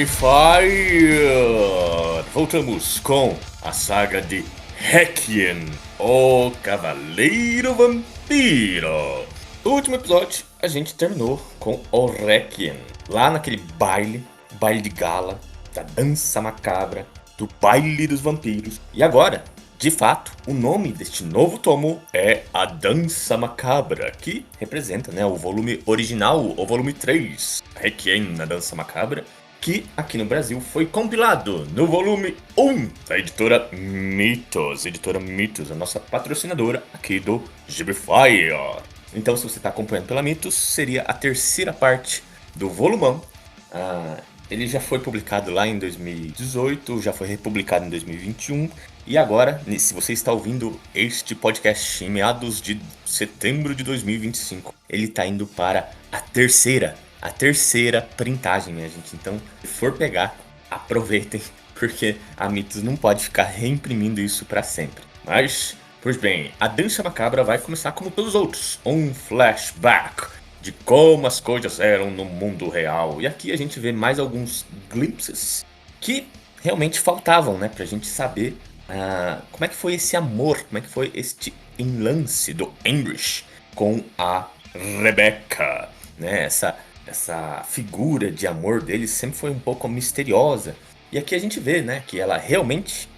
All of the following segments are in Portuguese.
Fire! Voltamos com a saga de Requiem, o Cavaleiro Vampiro. No último episódio, a gente terminou com o Requiem, lá naquele baile de gala, da dança macabra, do baile dos vampiros. E agora, de fato, o nome deste novo tomo é A Dança Macabra, que representa, né, o volume original, o volume 3, Requiem na Dança Macabra, que aqui no Brasil foi compilado no volume 1 da editora Mitos, a nossa patrocinadora aqui do Gibrify. Então, se você está acompanhando pela Mitos, seria a terceira parte do volumão. Ele já foi publicado lá em 2018, já foi republicado em 2021 e agora, se você está ouvindo este podcast em meados de setembro de 2025, ele está indo para a terceira printagem, minha gente. Então, se for pegar, aproveitem, porque a Mitos não pode ficar reimprimindo isso para sempre. Mas, pois bem, a Dança Macabra vai começar como todos os outros, um flashback de como as coisas eram no mundo real. E aqui a gente vê mais alguns glimpses que realmente faltavam, né, pra gente saber como é que foi esse amor, como é que foi este enlace do Heinrich com a Rebecca, né, essa figura de amor deles sempre foi um pouco misteriosa. E aqui a gente vê, né, que ela realmente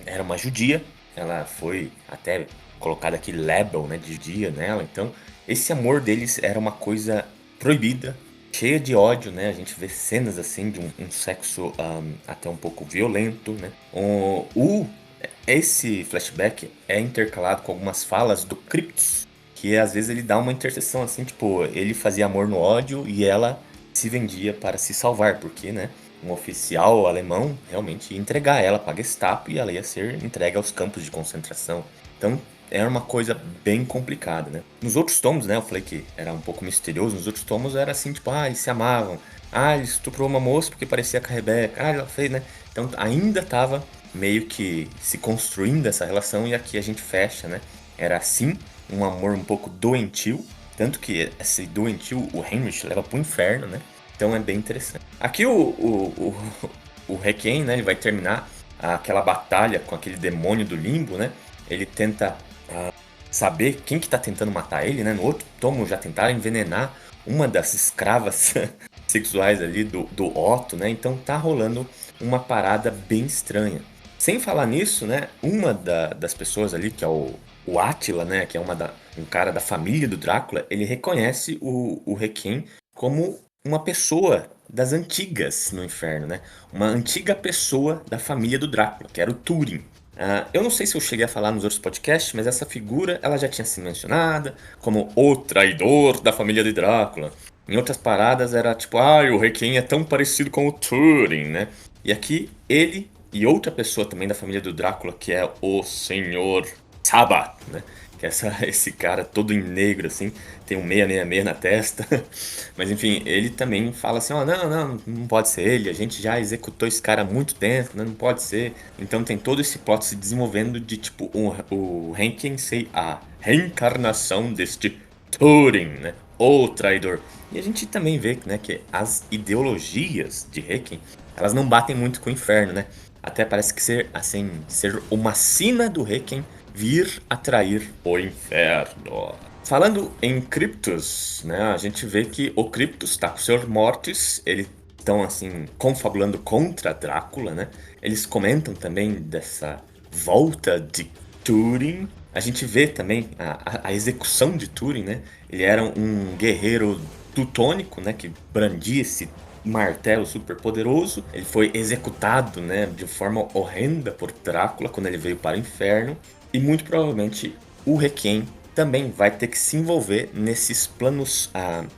era uma judia. Ela foi até colocada aqui label, né, de judia nela. Então, esse amor deles era uma coisa proibida, cheia de ódio, né? A gente vê cenas assim de um sexo até um pouco violento, né? Esse flashback é intercalado com algumas falas do Cryptus, que às vezes ele dá uma interseção assim, tipo, ele fazia amor no ódio e ela se vendia para se salvar, porque, né, um oficial alemão realmente ia entregar ela para a Gestapo e ela ia ser entregue aos campos de concentração. Então, era uma coisa bem complicada, né? Nos outros tomos, né, eu falei que era um pouco misterioso, nos outros tomos era assim, tipo, eles se amavam, ele estuprou uma moça porque parecia com a Rebeca, ela fez, né? Então, ainda tava meio que se construindo essa relação e aqui a gente fecha, né? Era assim, um amor um pouco doentio, tanto que esse doentio o Heinrich leva pro inferno, né? Então é bem interessante. Aqui o Requiem, né, ele vai terminar aquela batalha com aquele demônio do limbo, né? Ele tenta saber quem que tá tentando matar ele, né? No outro tomo já tentaram envenenar uma das escravas sexuais ali do Otto, né? Então tá rolando uma parada bem estranha. Sem falar nisso, né? Uma das pessoas ali, que é o Átila, né? Que é um cara da família do Drácula, ele reconhece o Requiem como uma pessoa das antigas no inferno, né? Uma antiga pessoa da família do Drácula, que era o Túrin. Eu não sei se eu cheguei a falar nos outros podcasts, mas essa figura ela já tinha sido mencionada como o traidor da família de Drácula. Em outras paradas era tipo, o Requiem é tão parecido com o Túrin, né? E aqui ele e outra pessoa também da família do Drácula, que é o Senhor Sabbath, né? Que é esse cara todo em negro, assim, tem um 666 na testa. Mas enfim, ele também fala assim, não pode ser ele, a gente já executou esse cara há muito tempo, né? Não pode ser. Então tem todo esse plot se desenvolvendo de tipo, o Requiem ser a reencarnação deste Túrin, né? O traidor. E a gente também vê, né, que as ideologias de Requiem, elas não batem muito com o inferno, né? Até parece que ser uma sina do Requiem vir atrair o inferno. Falando em Cryptus, né, a gente vê que o Cryptus está com o Sr. Mortis, eles estão assim confabulando contra Drácula, né? Eles comentam também dessa volta de Túrin. A gente vê também a execução de Túrin, né? Ele era um guerreiro teutônico, né, que brandia esse martelo super poderoso. Ele foi executado, né, de forma horrenda por Drácula quando ele veio para o inferno. E muito provavelmente o Requiem também vai ter que se envolver nesses planos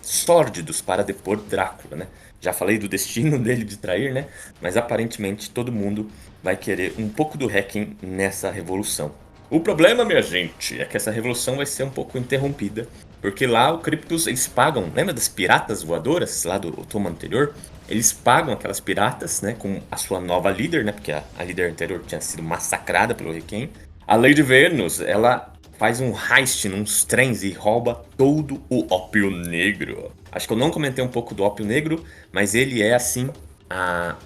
sórdidos para depor Drácula, né? Já falei do destino dele de trair, né? Mas aparentemente todo mundo vai querer um pouco do Requiem nessa revolução. O problema, minha gente, é que essa revolução vai ser um pouco interrompida, porque lá o Cryptus, eles pagam, lembra das piratas voadoras lá do tomo anterior? Eles pagam aquelas piratas, né, com a sua nova líder, né, porque a líder anterior tinha sido massacrada pelo Requiem. A Lady Venus, ela faz um heist nos trens e rouba todo o ópio negro. Acho que eu não comentei um pouco do ópio negro, mas ele é, assim,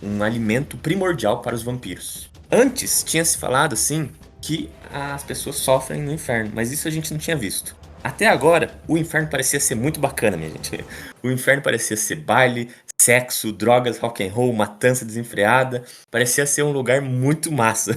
um alimento primordial para os vampiros. Antes tinha se falado assim que as pessoas sofrem no inferno, mas isso a gente não tinha visto. Até agora, o inferno parecia ser muito bacana, minha gente. O inferno parecia ser baile, sexo, drogas, rock and roll, matança desenfreada. Parecia ser um lugar muito massa.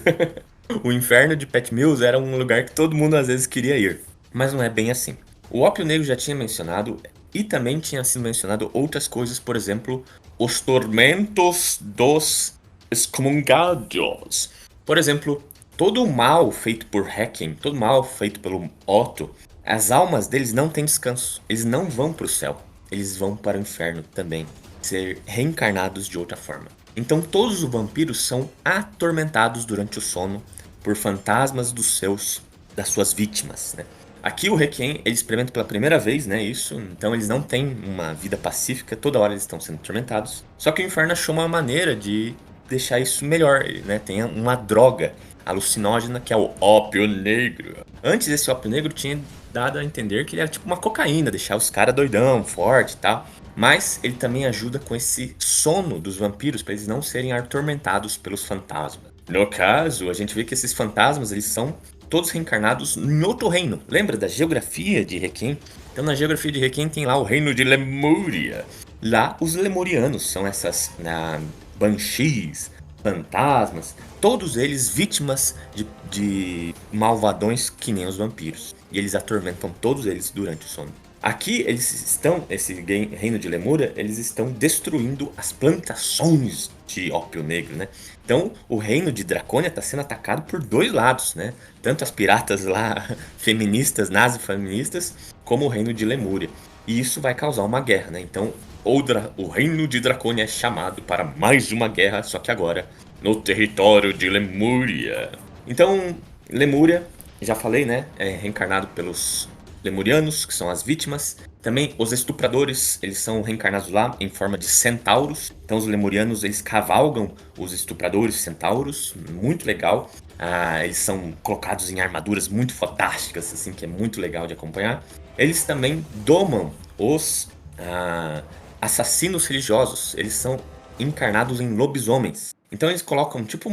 O inferno de Pet Mills era um lugar que todo mundo às vezes queria ir. Mas não é bem assim. O Ópio Negro já tinha mencionado, e também tinha sido mencionado outras coisas, por exemplo, os tormentos dos excomungados. Por exemplo, todo o mal feito por Requiem, todo o mal feito pelo Otto, as almas deles não têm descanso. Eles não vão para o céu. Eles vão para o inferno também, ser reencarnados de outra forma. Então todos os vampiros são atormentados durante o sono por fantasmas das suas vítimas, né? Aqui o Requiem, ele experimenta pela primeira vez, né, isso, então eles não têm uma vida pacífica, toda hora eles estão sendo atormentados. Só que o Inferno achou uma maneira de deixar isso melhor, né, tem uma droga alucinógena que é o ópio negro. Antes esse ópio negro tinha dado a entender que ele era tipo uma cocaína, deixar os caras doidão, forte e tal. Mas ele também ajuda com esse sono dos vampiros para eles não serem atormentados pelos fantasmas. No caso, a gente vê que esses fantasmas eles são todos reencarnados em outro reino. Lembra da geografia de Requiem? Então na geografia de Requiem tem lá o reino de Lemúria. Lá os lemurianos são essas banshees, fantasmas, todos eles vítimas de malvadões que nem os vampiros. E eles atormentam todos eles durante o sono. Aqui eles estão, esse reino de Lemúria, eles estão destruindo as plantações de ópio negro, né? Então o reino de Dracônia está sendo atacado por dois lados, né? Tanto as piratas lá feministas, nazi-feministas, como o reino de Lemúria. E isso vai causar uma guerra, né? Então o reino de Dracônia é chamado para mais uma guerra, só que agora no território de Lemúria. Então Lemúria, já falei, né? É reencarnado pelos lemurianos, que são as vítimas. Também os estupradores, eles são reencarnados lá em forma de centauros. Então os lemurianos, eles cavalgam os estupradores centauros, muito legal. Eles são colocados em armaduras muito fantásticas, assim, que é muito legal de acompanhar. Eles também domam os assassinos religiosos. Eles são encarnados em lobisomens. Então eles colocam tipo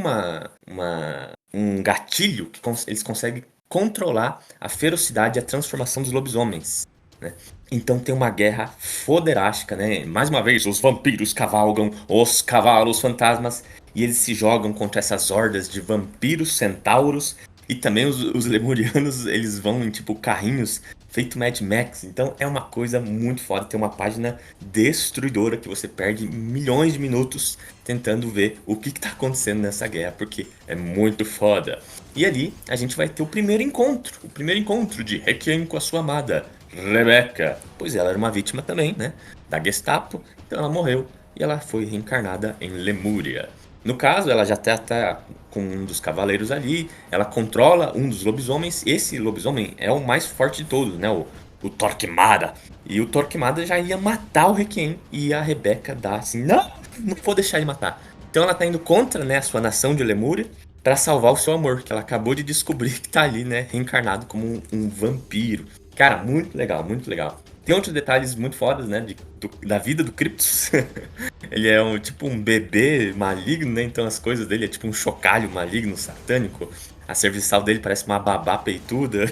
um gatilho que eles conseguem controlar a ferocidade e a transformação dos lobisomens, né? Então tem uma guerra foderástica, né? Mais uma vez, os vampiros cavalgam os cavalos fantasmas e eles se jogam contra essas hordas de vampiros centauros. E também os lemurianos, eles vão em tipo carrinhos feito Mad Max. Então é uma coisa muito foda. Tem uma página destruidora que você perde milhões de minutos tentando ver o que tá acontecendo nessa guerra, porque é muito foda. E ali a gente vai ter o primeiro encontro de Requiem com a sua amada, Rebecca. Pois ela era uma vítima também, né, da Gestapo, então ela morreu e ela foi reencarnada em Lemúria. No caso, ela já tá com um dos cavaleiros ali, ela controla um dos lobisomens. Esse lobisomem é o mais forte de todos, né? O Torquemada. E o Torquemada já ia matar o Requiem. E a Rebecca dá assim: não vou deixar ele matar. Então ela tá indo contra, né, a sua nação de Lemúria para salvar o seu amor, que ela acabou de descobrir que tá ali, né, reencarnado como um vampiro. Cara, muito legal, muito legal. Tem outros detalhes muito fodas, né, da vida do Cryptus. Ele é tipo um bebê maligno, né? Então as coisas dele é tipo um chocalho maligno, satânico. A serviçal dele parece uma babá peituda.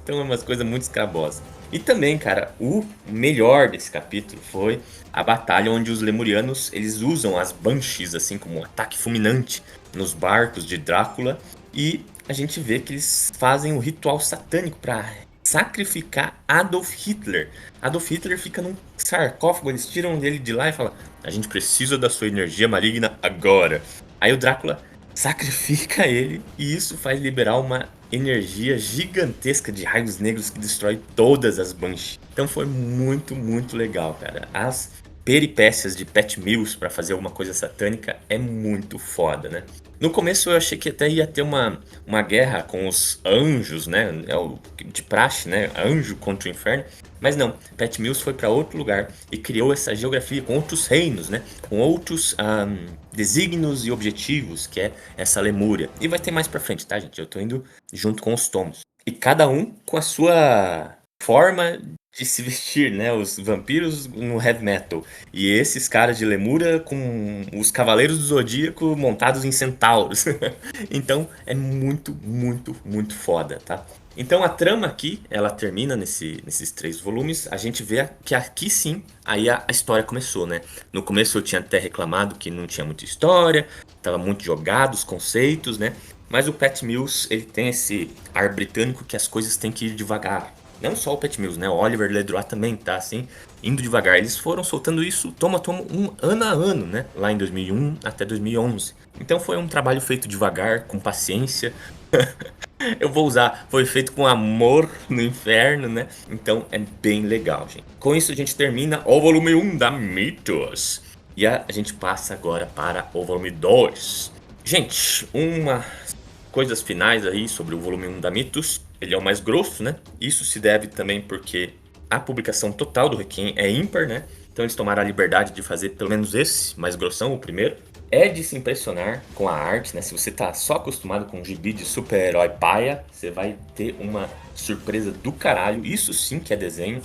Então é umas coisas muito escabosas. E também, cara, o melhor desse capítulo foi a batalha onde os lemurianos, eles usam as banshees, assim, como um ataque fulminante nos barcos de Drácula. E a gente vê que eles fazem o ritual satânico para sacrificar Adolf Hitler. Adolf Hitler fica num sarcófago, eles tiram ele de lá e falam: a gente precisa da sua energia maligna agora. Aí o Drácula sacrifica ele e isso faz liberar uma energia gigantesca de raios negros que destrói todas as Banshees. Então foi muito, muito legal, cara. As peripécias de Pat Mills pra fazer alguma coisa satânica é muito foda, né? No começo eu achei que até ia ter uma guerra com os anjos, né? É o de praxe, né? Anjo contra o inferno. Mas não, Pat Mills foi para outro lugar e criou essa geografia com outros reinos, né? Com outros desígnios e objetivos, que é essa Lemúria. E vai ter mais pra frente, tá, gente? Eu tô indo junto com os tomos. E cada um com a sua forma de se vestir, né? Os vampiros no heavy metal. E esses caras de Lemúria com os Cavaleiros do Zodíaco montados em centauros. Então é muito, muito, muito foda, tá? Então a trama aqui, ela termina nesses 3 volumes. A gente vê que aqui sim, aí a história começou, né? No começo eu tinha até reclamado que não tinha muita história, tava muito jogado os conceitos, né? Mas o Pat Mills, ele tem esse ar britânico que as coisas têm que ir devagar. Não só o Pat Mills, né? O Oliver Ledroit também tá assim, indo devagar. Eles foram soltando isso toma a toma, ano a ano, né? Lá em 2001 até 2011. Então foi um trabalho feito devagar, com paciência. Eu vou usar, foi feito com amor no inferno, né? Então é bem legal, gente. Com isso a gente termina o volume 1 da Mitos. E a gente passa agora para o volume 2. Gente, uma coisas finais aí sobre o volume 1 da Mitos. Ele é o mais grosso, né? Isso se deve também porque a publicação total do Requiem é ímpar, né? Então eles tomaram a liberdade de fazer pelo menos esse, mais grossão, o primeiro. É de se impressionar com a arte, né? Se você tá só acostumado com um gibi de super-herói paia, você vai ter uma surpresa do caralho. Isso sim que é desenho.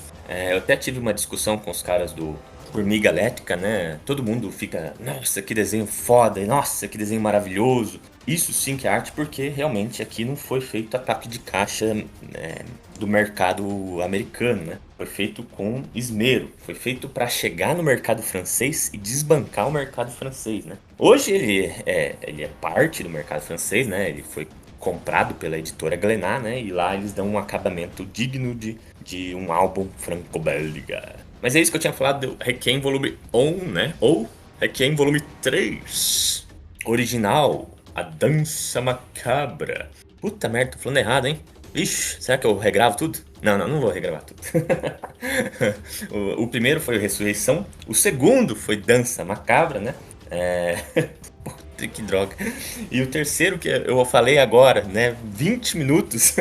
Eu até tive uma discussão com os caras do Formiga Elétrica, né? Todo mundo fica, nossa, que desenho foda, e nossa, que desenho maravilhoso. Isso sim que é arte, porque realmente aqui não foi feito a capa de caixa, né, do mercado americano, né? Foi feito com esmero, foi feito para chegar no mercado francês e desbancar o mercado francês, né? Hoje ele é parte do mercado francês, né? Ele foi comprado pela editora Glénat, né? E lá eles dão um acabamento digno de um álbum franco-belga. Mas é isso que eu tinha falado do Requiem volume 1, né? Ou Requiem volume 3. Original, A Dança Macabra. Puta merda, tô falando errado, hein? Ixi, será que eu regravo tudo? Não vou regravar tudo. o primeiro foi o Ressurreição. O segundo foi Dança Macabra, né? Puta, que droga. E o terceiro que eu falei agora, né? 20 minutos.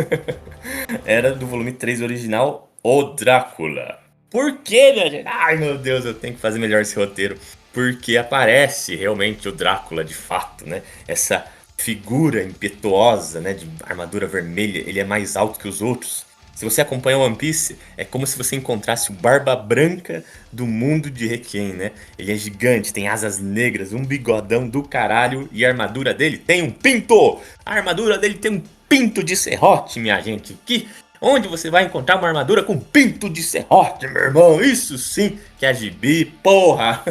Era do volume 3 original, O Drácula. Por que, minha gente? Ai, meu Deus, eu tenho que fazer melhor esse roteiro. Porque aparece realmente o Drácula de fato, né? Essa figura impetuosa, né? De armadura vermelha. Ele é mais alto que os outros. Se você acompanha One Piece, é como se você encontrasse o Barba Branca do mundo de Requiem, né? Ele é gigante, tem asas negras, um bigodão do caralho. E a armadura dele tem um pinto! A armadura dele tem um pinto de serrote, minha gente. Onde você vai encontrar uma armadura com pinto de serrote, meu irmão? Isso sim que é gibi, porra!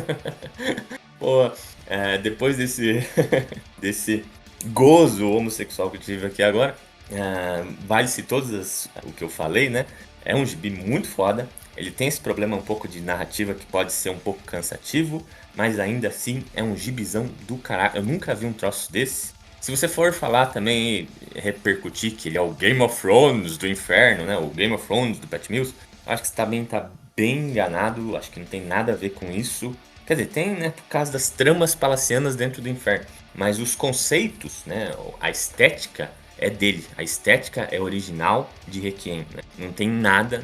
Porra, depois desse gozo homossexual que eu tive aqui agora, vale-se todas o que eu falei, né? É um gibi muito foda. Ele tem esse problema um pouco de narrativa que pode ser um pouco cansativo, mas ainda assim é um gibizão do caralho. Eu nunca vi um troço desse. Se você for falar também, repercutir que ele é o Game of Thrones do inferno, né? O Game of Thrones do Pat Mills, acho que você tá bem enganado. Acho que não tem nada a ver com isso. Quer dizer, tem, né? Por causa das tramas palacianas dentro do inferno. Mas os conceitos, né? A estética é dele. A estética é original de Requiem, né? Não tem nada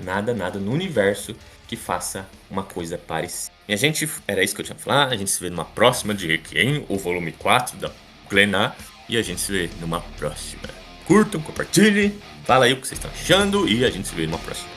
no universo que faça uma coisa parecida. E a gente, era isso que eu tinha que falar. A gente se vê numa próxima de Requiem, o volume 4 da Glénat. E a gente se vê numa próxima. Curtam, compartilhem, fala aí o que vocês estão achando e a gente se vê numa próxima.